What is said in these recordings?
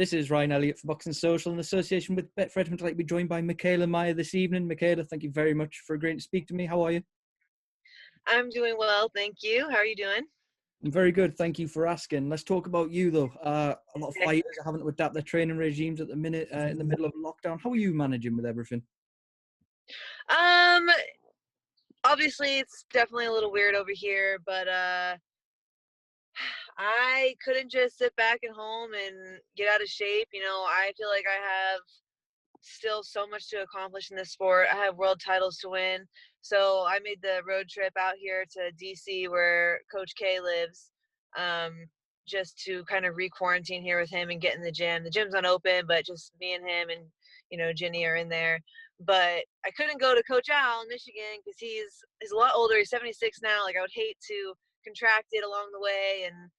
This is Ryan Elliott for Boxing Social in association with Betfred. I'd like to be joined by Mikaela Meyer this evening. Mikaela, thank you very much for agreeing to speak to me. How are you? I'm doing well, thank you. How are you doing? I'm very good. Thank you for asking. Let's talk about you, though. A lot of Okay. fighters are having to adapt their training regimes at the minute in the middle of lockdown. How are you managing with everything? Um, Obviously it's definitely a little weird over here, but I couldn't just sit back at home and get out of shape. I feel like I have still so much to accomplish in this sport. I have world titles to win. So I made the road trip out here to DC where Coach K lives, just to kind of re-quarantine here with him and get in the gym. The gym's not open, but just me and him and, Ginny are in there. But I couldn't go to Coach Al in Michigan because he's a lot older. He's 76 now. Like, I would hate to contract it along the way and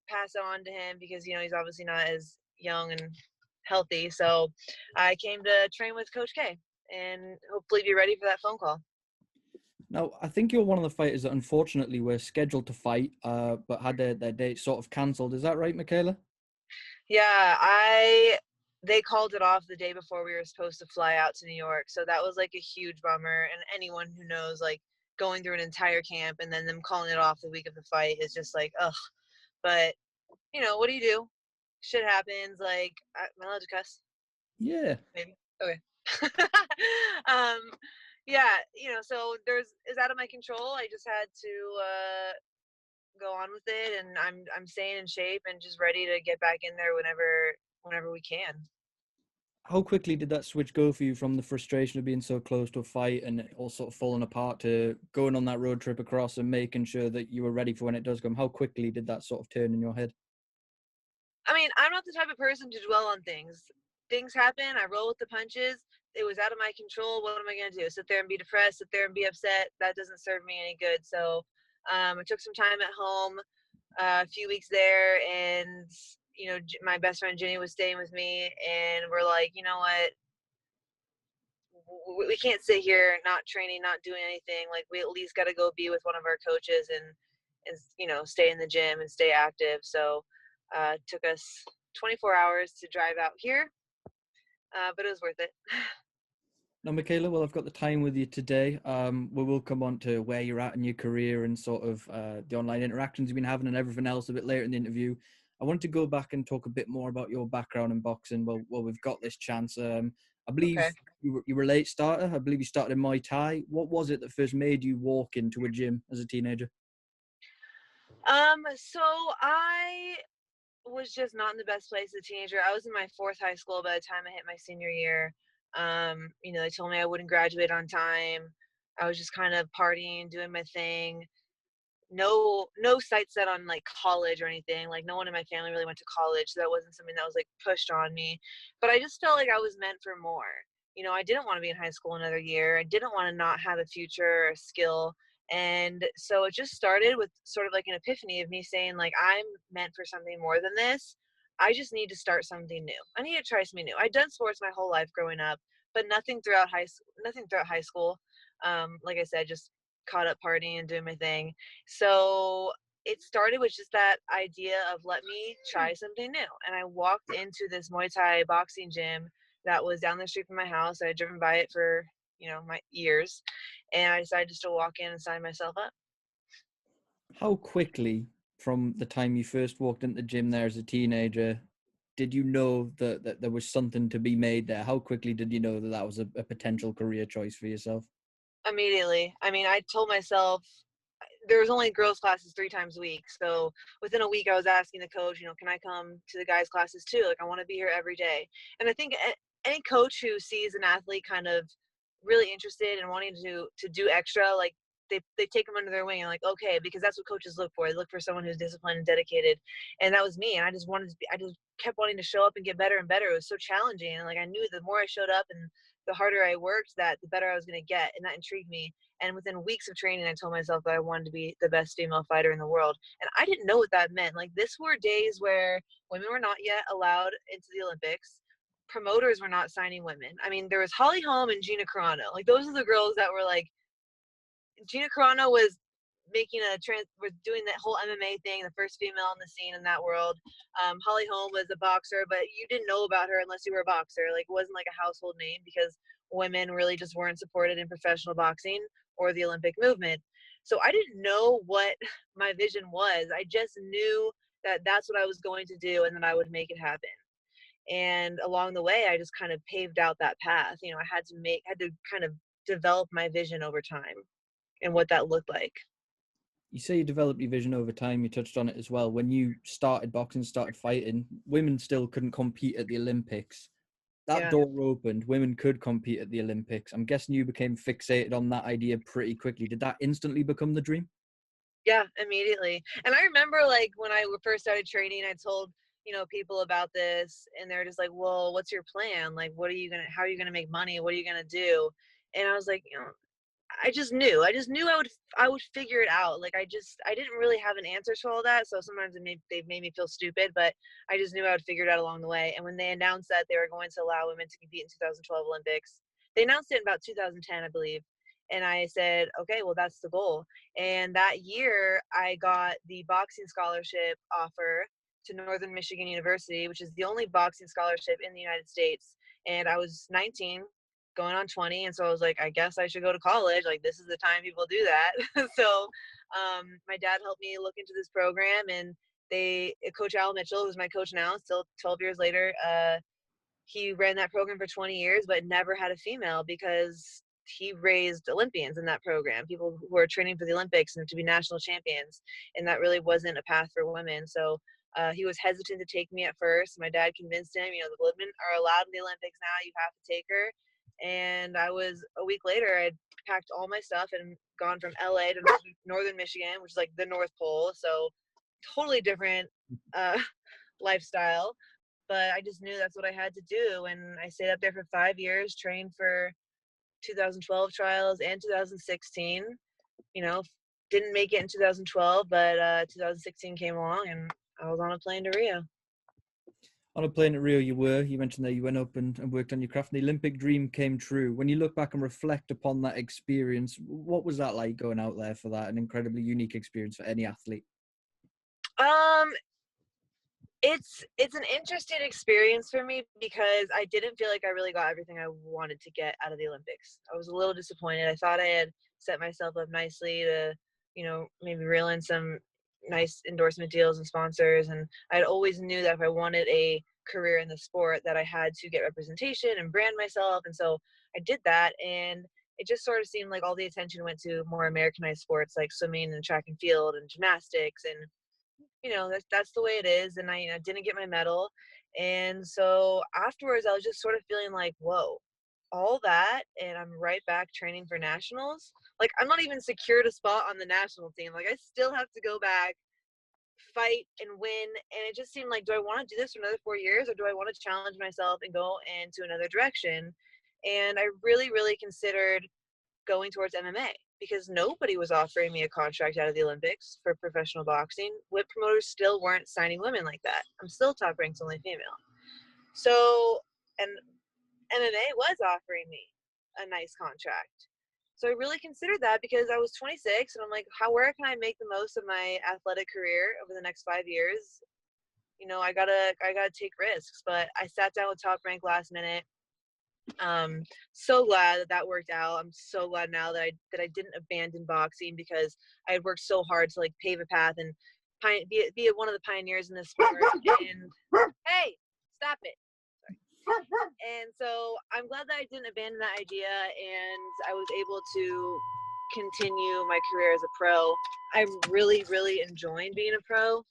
pass it on to him because, he's obviously not as young and healthy. So I came to train with Coach K and hopefully be ready for that phone call. Now, I think you're one of the fighters that unfortunately were scheduled to fight, but had their date sort of cancelled. Is that right, Mikaela? Yeah, they called it off the day before we were supposed to fly out to New York. So that was like a huge bummer. And anyone who knows, like, going through an entire camp and then them calling it off the week of the fight is just like, ugh. But, what do you do? Shit happens. Like, am I allowed to cuss? Yeah. Maybe. Okay. um, yeah, so it's out of my control. I just had to go on with it, and I'm staying in shape and just ready to get back in there whenever we can. How quickly did that switch go for you from the frustration of being so close to a fight and it all sort of falling apart to going on that road trip across and making sure that you were ready for when it does come? How quickly did that sort of turn in your head? I mean, I'm not the type of person to dwell on things. Things happen. I roll with the punches. It was out of my control. What am I going to do? Sit there and be depressed? Sit there and be upset? That doesn't serve me any good. So I took some time at home, a few weeks there, and my best friend Jenny was staying with me, and we're like, you know what? We can't sit here not training, not doing anything. Like, we at least got to go be with one of our coaches and stay in the gym and stay active. So it took us 24 hours to drive out here, but it was worth it. Now, Mikaela, well, I've got the time with you today. We will come on to where you're at in your career and sort of the online interactions you've been having and everything else a bit later in the interview. I wanted to go back and talk a bit more about your background in boxing. Well, we've got this chance. I believe Okay. you were a late starter. I believe you started in Muay Thai. What was it that first made you walk into a gym as a teenager? So I was just not in the best place as a teenager. I was in my fourth high school by the time I hit my senior year. They told me I wouldn't graduate on time. I was just kind of partying, doing my thing. No sight set on like college or anything. Like, no one in my family really went to college, so that wasn't something that was like pushed on me. But I just felt like I was meant for more. I didn't want to be in high school another year. I didn't want to not have a future or a skill. And so it just started with sort of like an epiphany of me saying, like, I'm meant for something more than this. I just need to start something new. I need to try something new. I'd done sports my whole life growing up, but nothing throughout high school. Like I said, just caught up partying and doing my thing. So it started with just that idea of, let me try something new. And I walked into this Muay Thai boxing gym that was down the street from my house. I had driven by it for, my years. And I decided just to walk in and sign myself up. How quickly, from the time you first walked into the gym there as a teenager, did you know that there was something to be made there? How quickly did you know that was a potential career choice for yourself? Immediately. I mean, I told myself, there was only girls' classes 3 times a week. So within a week, I was asking the coach, can I come to the guys' classes too? Like, I want to be here every day. And I think any coach who sees an athlete kind of really interested and wanting to do extra, like, they take them under their wing and, like, okay, because that's what coaches look for. They look for someone who's disciplined and dedicated. And that was me. And I just kept wanting to show up and get better and better. It was so challenging. And, like, I knew the more I showed up and the harder I worked, that the better I was going to get. And that intrigued me. And within weeks of training, I told myself that I wanted to be the best female fighter in the world. And I didn't know what that meant. Like, this were days where women were not yet allowed into the Olympics. Promoters were not signing women. I mean, there was Holly Holm and Gina Carano. Like, those are the girls that were like, Gina Carano was we're doing that whole MMA thing, the first female on the scene in that world. Holly Holm was a boxer, but you didn't know about her unless you were a boxer. Like, it wasn't like a household name because women really just weren't supported in professional boxing or the Olympic movement. So I didn't know what my vision was. I just knew that that's what I was going to do and that I would make it happen. And along the way, I just kind of paved out that path. You know, I had to kind of develop my vision over time and what that looked like. You say you developed your vision over time. You touched on it as well. When you started boxing, started fighting, women still couldn't compete at the Olympics. That Yeah. door opened. Women could compete at the Olympics. I'm guessing you became fixated on that idea pretty quickly. Did that instantly become the dream? Yeah, immediately. And I remember, like, when I first started training, I told, people about this, and they're just like, well, what's your plan? Like, how are you gonna make money? What are you gonna do? And I was like, I just knew I would figure it out. Like, I didn't really have an answer to all that. So sometimes they made me feel stupid, but I just knew I would figure it out along the way. And when they announced that they were going to allow women to compete in 2012 Olympics, they announced it in about 2010, I believe. And I said, okay, well, that's the goal. And that year I got the boxing scholarship offer to Northern Michigan University, which is the only boxing scholarship in the United States. And I was 19, going on 20, and so I was like, I guess I should go to college. Like, this is the time people do that. So my dad helped me look into this program, and Coach Al Mitchell, who's my coach now, still 12 years later, he ran that program for 20 years, but never had a female because he raised Olympians in that program, people who are training for the Olympics and to be national champions. And that really wasn't a path for women. So he was hesitant to take me at first. My dad convinced him, the women are allowed in the Olympics now, you have to take her. And a week later, I'd packed all my stuff and gone from LA to Northern Michigan, which is like the North Pole. So totally different lifestyle. But I just knew that's what I had to do. And I stayed up there for 5 years, trained for 2012 trials and 2016. Didn't make it in 2012, but 2016 came along and I was on a plane to Rio. On a plane to Rio, you mentioned that you went up and worked on your craft, and the Olympic dream came true. When you look back and reflect upon that experience, what was that like, going out there for that? An incredibly unique experience for any athlete. It's an interesting experience for me because I didn't feel like I really got everything I wanted to get out of the Olympics. I was a little disappointed. I thought I had set myself up nicely to, maybe reel in some nice endorsement deals and sponsors. And I'd always knew that if I wanted a career in the sport that I had to get representation and brand myself. And so I did that. And it just sort of seemed like all the attention went to more Americanized sports like swimming and track and field and gymnastics, and that's the way it is. And I didn't get my medal. And so afterwards, I was just sort of feeling like, whoa, all that, and I'm right back training for nationals. Like, I'm not even secured a spot on the national team. Like, I still have to go back, fight, and win. And it just seemed like, do I want to do this for another 4 years, or do I want to challenge myself and go into another direction? And I really, really considered going towards MMA because nobody was offering me a contract out of the Olympics for professional boxing. Whip promoters still weren't signing women like that. I'm still top ranked only female. So, and MMA was offering me a nice contract. So I really considered that because I was 26 and I'm like, where can I make the most of my athletic career over the next 5 years? I gotta take risks. But I sat down with Top Rank last minute. So glad that worked out. I'm so glad now that I didn't abandon boxing because I had worked so hard to like pave a path and be one of the pioneers in this sport. And hey, stop it. Sorry. And so I'm glad that I didn't abandon that idea, and I was able to continue my career as a pro. I'm really, really enjoying being a pro.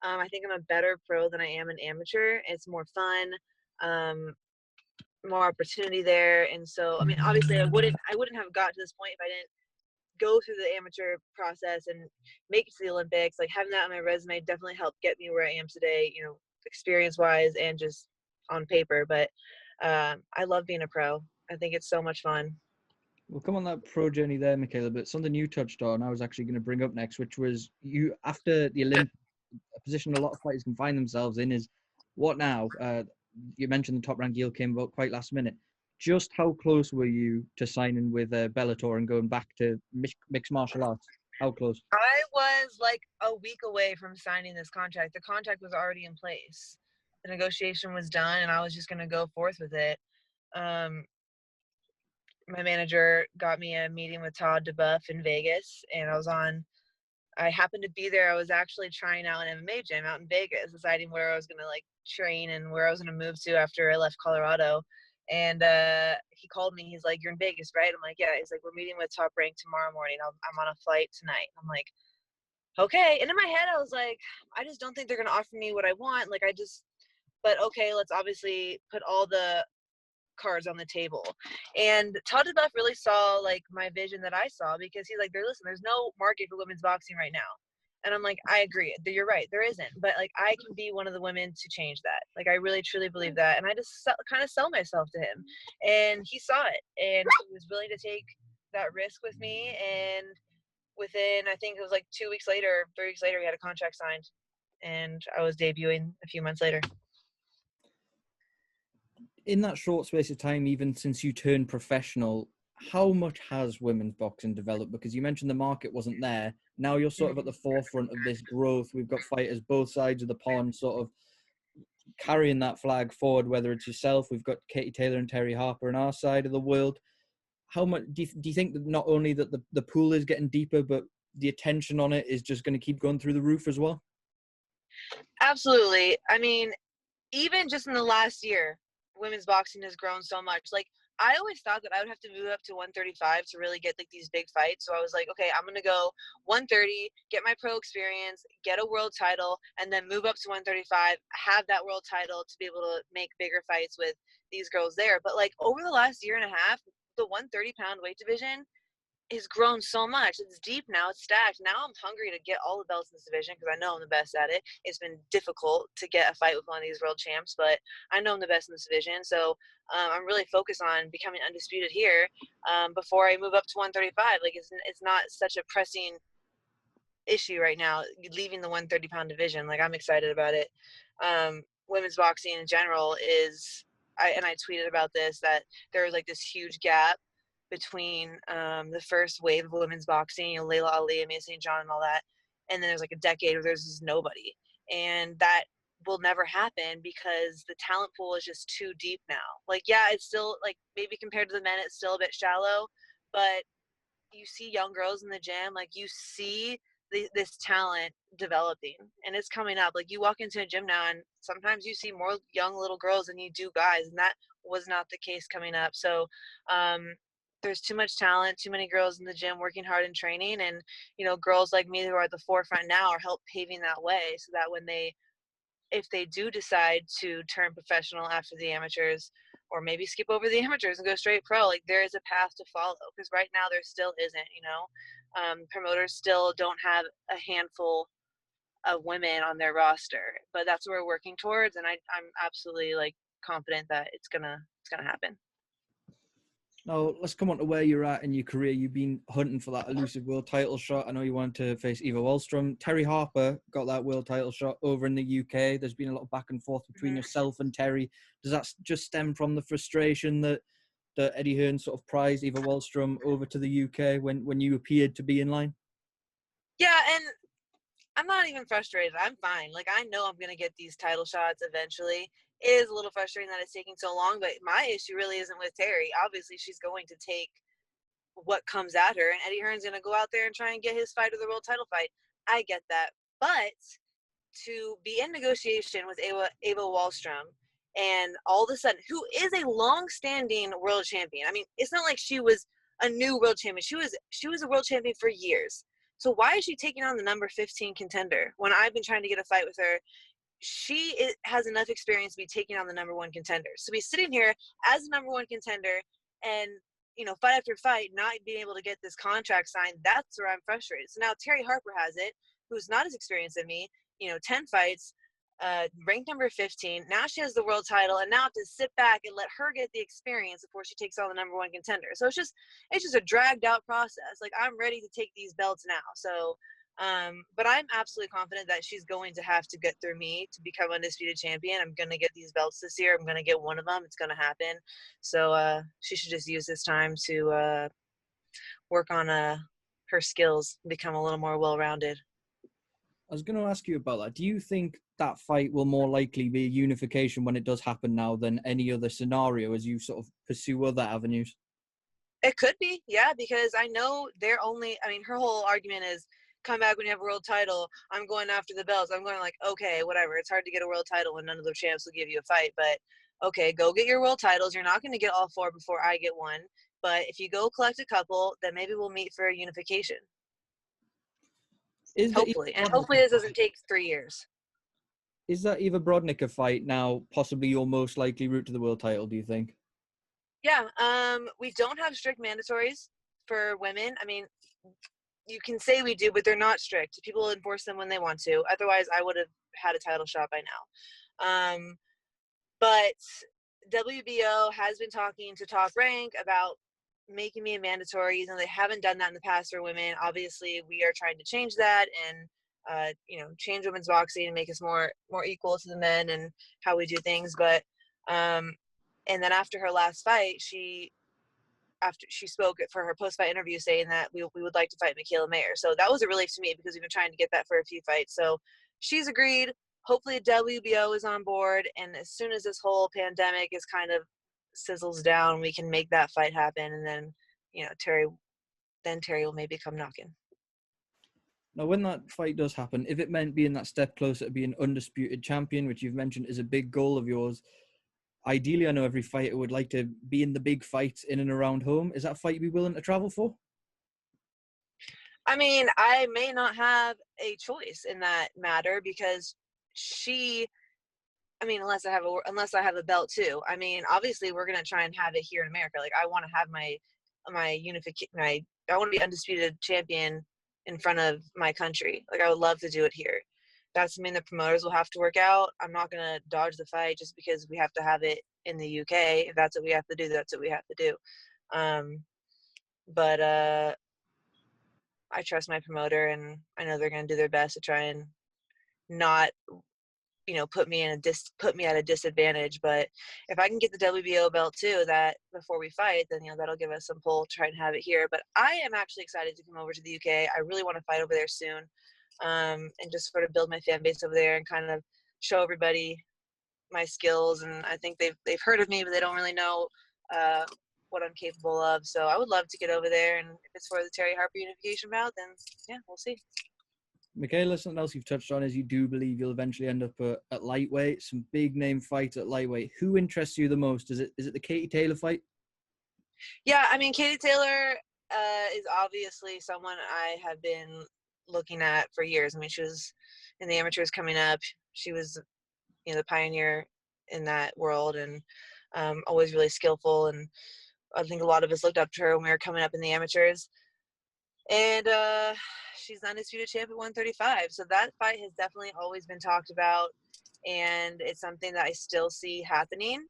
I think I'm a better pro than I am an amateur. It's more fun. More opportunity there. And so, I mean, obviously I wouldn't have got to this point if I didn't go through the amateur process and make it to the Olympics. Like, having that on my resume definitely helped get me where I am today, experience wise and just on paper. But I love being a pro. I think it's so much fun. We'll come on that pro journey there, Mikaela, but something you touched on, I was actually going to bring up next, which was you, after the Olympics, a position a lot of fighters can find themselves in is, what now? You mentioned the Top Rank deal came about quite last minute. Just how close were you to signing with Bellator and going back to mixed martial arts? How close? I was like a week away from signing this contract. The contract was already in place. The negotiation was done, and I was just going to go forth with it. Um, my manager got me a meeting with Todd DeBuff in Vegas, and I happened to be there. I was actually trying out an MMA gym out in Vegas, deciding where I was going to like train and where I was going to move to after I left Colorado. And he called me. He's like, "You're in Vegas, right?" I'm like, "Yeah." He's like, "We're meeting with Top Rank tomorrow morning. I'm on a flight tonight." I'm like, "Okay." And in my head, I was like, I just don't think they're going to offer me what I want. But okay, let's obviously put all the cards on the table. And Todd DeBuff really saw like my vision that I saw, because he's like, listen, there's no market for women's boxing right now. And I'm like, I agree. You're right. There isn't. But like, I can be one of the women to change that. Like, I really, truly believe that. And I just kind of sell myself to him. And he saw it. And he was willing to take that risk with me. And within, I think it was like 2 weeks later, 3 weeks later, we had a contract signed. And I was debuting a few months later. In that short space of time, even since you turned professional, how much has women's boxing developed? Because you mentioned the market wasn't there. Now you're sort of at the forefront of this growth. We've got fighters both sides of the pond sort of carrying that flag forward, whether it's yourself, we've got Katie Taylor and Terry Harper on our side of the world. How much do you think that not only that the pool is getting deeper, but the attention on it is just going to keep going through the roof as well? Absolutely. I mean, even just in the last year, women's boxing has grown so much. Like, I always thought that I would have to move up to 135 to really get like these big fights. So I was like, okay, I'm gonna go 130, get my pro experience, get a world title, and then move up to 135, have that world title to be able to make bigger fights with these girls there. But like over the last year and a half, the 130-pound weight division has grown so much. It's deep now. It's stacked. Now I'm hungry to get all the belts in this division, because I know I'm the best at it. It's been difficult to get a fight with one of these world champs, but I know I'm the best in this division. So I'm really focused on becoming undisputed here before I move up to 135. Like, it's not such a pressing issue right now, leaving the 130-pound division. Like, I'm excited about it. Women's boxing in general is, I tweeted about this, that there was like this huge gap between the first wave of women's boxing, Layla Ali, Amanda St. John, and all that, and then there's like a decade where there's just nobody, and that will never happen because the talent pool is just too deep now. Like, yeah, it's still like, maybe compared to the men, it's still a bit shallow, but you see young girls in the gym, like you see this talent developing, and it's coming up. Like, you walk into a gym now and sometimes you see more young little girls than you do guys, and that was not the case coming up. So there's too much talent, too many girls in the gym working hard and training, and girls like me who are at the forefront now are help paving that way, so that when if they do decide to turn professional after the amateurs, or maybe skip over the amateurs and go straight pro, like, there is a path to follow, because right now there still isn't. Promoters still don't have a handful of women on their roster, but that's what we're working towards, and I'm absolutely like confident that it's gonna happen. Now, let's come on to where you're at in your career. You've been hunting for that elusive world title shot. I know you wanted to face Eva Wallstrom. Terry Harper got that world title shot over in the UK. There's been a lot of back and forth between yourself and Terry. Does that just stem from the frustration that Eddie Hearn sort of prized Eva Wallstrom over to the UK when you appeared to be in line? Yeah, and I'm not even frustrated. I'm fine. Like, I know I'm going to get these title shots eventually. It is a little frustrating that it's taking so long, but my issue really isn't with Terry. Obviously, she's going to take what comes at her, and Eddie Hearn's going to go out there and try and get his fight or the world title fight. I get that. But to be in negotiation with Eva Wallstrom, and all of a sudden, who is a long-standing world champion. I mean, it's not like she was a new world champion. She was a world champion for years. So why is she taking on the number 15 contender when I've been trying to get a fight with her? She has enough experience to be taking on the number one contender. So be sitting here as the number one contender and, fight after fight, not being able to get this contract signed, that's where I'm frustrated. So now Terry Harper has it, who's not as experienced as me, 10 fights, ranked number 15. Now she has the world title, and now to sit back and let her get the experience before she takes on the number one contender. So it's just a dragged out process. Like, I'm ready to take these belts now. So, but I'm absolutely confident that she's going to have to get through me to become undisputed champion. I'm going to get these belts this year. I'm going to get one of them. It's going to happen. So she should just use this time to work on her skills, become a little more well-rounded. I was going to ask you about that. Do you think that fight will more likely be a unification when it does happen now than any other scenario as you sort of pursue other avenues? It could be, yeah, because I know they're only, I mean, her whole argument is come back when you have a world title. I'm going after the belts. I'm going like, okay, whatever. It's hard to get a world title when none of the champs will give you a fight, but okay, go get your world titles. You're not going to get all four before I get one. But if you go collect a couple, then maybe we'll meet for a unification. Is the Hopefully. And hopefully this doesn't take 3 years. Is that Eva Brodnicka fight now possibly your most likely route to the world title, do you think? Yeah, we don't have strict mandatories for women. I mean, you can say we do, but they're not strict. People enforce them when they want to. Otherwise, I would have had a title shot by now. But WBO has been talking to Top Rank about making me a mandatory. They haven't done that in the past for women. Obviously, we are trying to change that and change women's boxing and make us more equal to the men and how we do things. But and then after her last fight, after she spoke for her post-fight interview saying that we would like to fight Mikaela Mayer. So that was a relief to me because we've been trying to get that for a few fights. So she's agreed. Hopefully WBO is on board. And as soon as this whole pandemic is kind of sizzles down, we can make that fight happen. And then, Terry will maybe come knocking. Now, when that fight does happen, if it meant being that step closer to being undisputed champion, which you've mentioned is a big goal of yours, ideally, I know every fighter would like to be in the big fights in and around home. Is that a fight you'd be willing to travel for? I mean, I may not have a choice in that matter because unless I have a belt too. I mean, obviously we're gonna try and have it here in America. Like I want to have my I want to be undisputed champion in front of my country. Like I would love to do it here. That's something the promoters will have to work out. I'm not gonna dodge the fight just because we have to have it in the UK. If that's what we have to do, that's what we have to do. But I trust my promoter, and I know they're gonna do their best to try and not put me at a disadvantage. But if I can get the WBO belt too, that before we fight, then that'll give us some pull to try and have it here. But I am actually excited to come over to the UK. I really want to fight over there soon, and just sort of build my fan base over there and kind of show everybody my skills. And I think they've heard of me, but they don't really know what I'm capable of. So I would love to get over there, and if it's for the Terry Harper unification bout, then yeah, we'll see. Mikaela, something else you've touched on is you do believe you'll eventually end up at lightweight, some big name fights at lightweight. Who interests you the most? Is it the Katie Taylor fight? Yeah, I mean, Katie Taylor is obviously someone I have been looking at for years. I mean, she was in the amateurs coming up. She was, the pioneer in that world, and always really skillful. And I think a lot of us looked up to her when we were coming up in the amateurs. And she's the undisputed champ at 135. So that fight has definitely always been talked about, and it's something that I still see happening.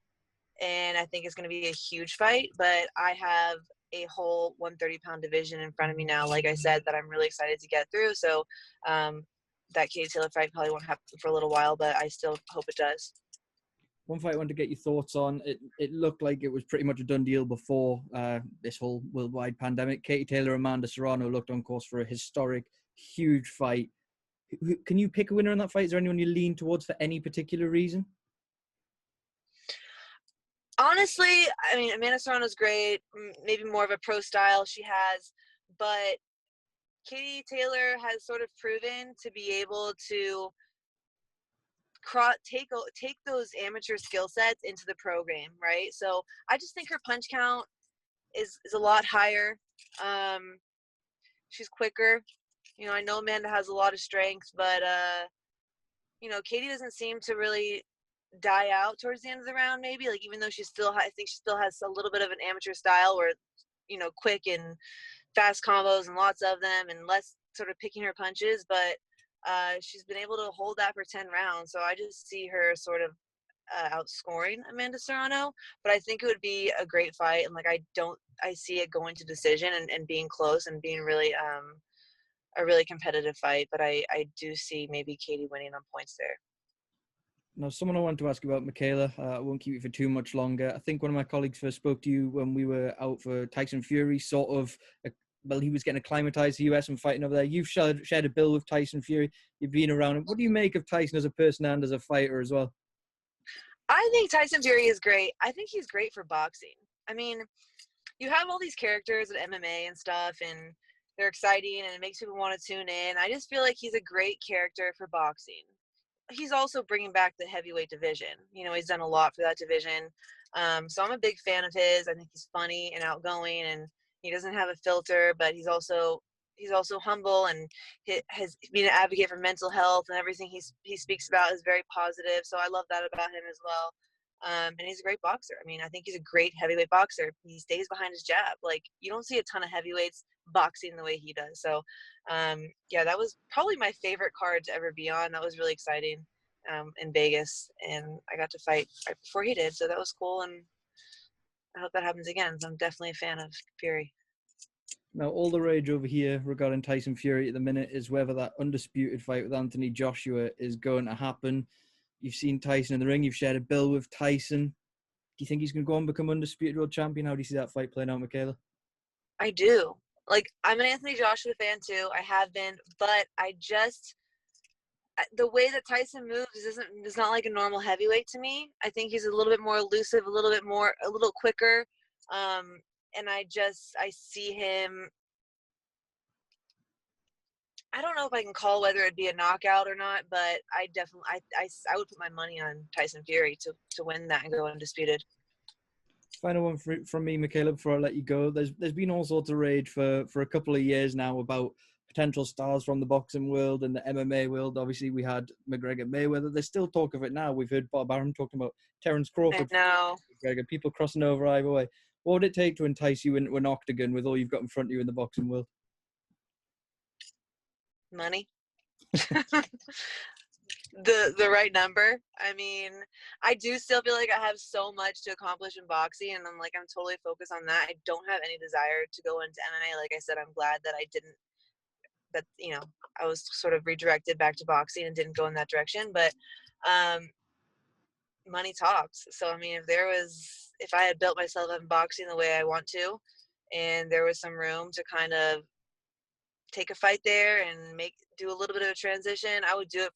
And I think it's going to be a huge fight. But I have a whole 130-pound division in front of me now, like I said, that I'm really excited to get through. So that Katie Taylor fight probably won't happen for a little while, but I still hope it does. One fight I wanted to get your thoughts on. It looked like it was pretty much a done deal before this whole worldwide pandemic. Katie Taylor, Amanda Serrano looked on course for a historic, huge fight. Can you pick a winner in that fight? Is there anyone you lean towards for any particular reason? Honestly, I mean, Amanda Serrano's great. Maybe more of a pro style she has, but Katie Taylor has sort of proven to be able to take those amateur skill sets into the program, right? So I just think her punch count is a lot higher. She's quicker. I know Amanda has a lot of strength, but Katie doesn't seem to really die out towards the end of the round. Maybe like even though I think she still has a little bit of an amateur style where quick and fast combos and lots of them and less sort of picking her punches, but she's been able to hold that for 10 rounds. So I just see her sort of outscoring Amanda Serrano, but I think it would be a great fight. And I see it going to decision and being close and being really a really competitive fight. But I do see maybe Katie winning on points there. Now, someone I wanted to ask you about, Mikaela. I won't keep you for too much longer. I think one of my colleagues first spoke to you when we were out for Tyson Fury, sort of well, he was getting acclimatized to the US and fighting over there. You've shared a bill with Tyson Fury. You've been around him. What do you make of Tyson as a person and as a fighter as well? I think Tyson Fury is great. I think he's great for boxing. I mean, you have all these characters at MMA and stuff, and they're exciting, and it makes people want to tune in. I just feel like he's a great character for boxing. He's also bringing back the heavyweight division. You know, he's done a lot for that division. So I'm a big fan of his. I think he's funny and outgoing, and he doesn't have a filter, but he's also humble, and he has been an advocate for mental health, and everything he speaks about is very positive. So I love that about him as well. And he's a great boxer. I mean, I think he's a great heavyweight boxer. He stays behind his jab. Like, you don't see a ton of heavyweights boxing the way he does. So, yeah, that was probably my favorite card to ever be on. That was really exciting in Vegas. And I got to fight right before he did. So that was cool. And I hope that happens again. So I'm definitely a fan of Fury. Now, all the rage over here regarding Tyson Fury at the minute is whether that undisputed fight with Anthony Joshua is going to happen. You've seen Tyson in the ring. You've shared a bill with Tyson. Do you think he's going to go and become undisputed world champion? How do you see that fight playing out, Mikaela? I do. Like, I'm an Anthony Joshua fan too. I have been, but the way that Tyson moves is not like a normal heavyweight to me. I think he's a little bit more elusive, a little quicker. And I see him. I don't know if I can call whether it'd be a knockout or not, but I would put my money on Tyson Fury to win that and go undisputed. Final one from me, Mikaela, before I let you go. There's been all sorts of rage for a couple of years now about potential stars from the boxing world and the MMA world. Obviously, we had McGregor Mayweather. There's still talk of it now. We've heard Bob Arum talking about Terence Crawford. I know. McGregor, people crossing over either way. What would it take to entice you into an octagon with all you've got in front of you in the boxing world? Money. the right number. I mean, I do still feel like I have so much to accomplish in boxing, and I'm totally focused on that. I don't have any desire to go into MMA. Like I said, I'm glad that I was sort of redirected back to boxing and didn't go in that direction. But money talks. So I mean, if I had built myself up in boxing the way I want to, and there was some room to kind of take a fight there and do a little bit of a transition, I would do it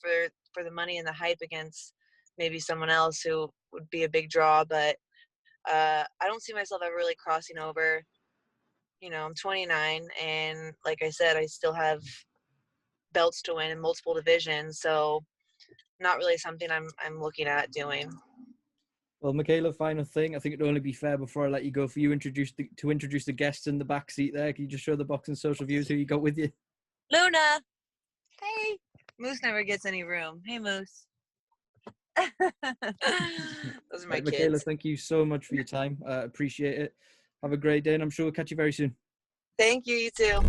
for the money and the hype against maybe someone else who would be a big draw. But I don't see myself ever really crossing over. You know, I'm 29, and like I said, I still have belts to win in multiple divisions, so not really something I'm looking at doing. Well, Mikaela, final thing. I think it'd only be fair before I let you go for you to introduce the guests in the back seat there. Can you just show the boxing social views who you got with you? Luna. Hey. Moose never gets any room. Hey, Moose. Those are my kids. Mikaela, thank you so much for your time. Appreciate it. Have a great day, and I'm sure we'll catch you very soon. Thank you. You too.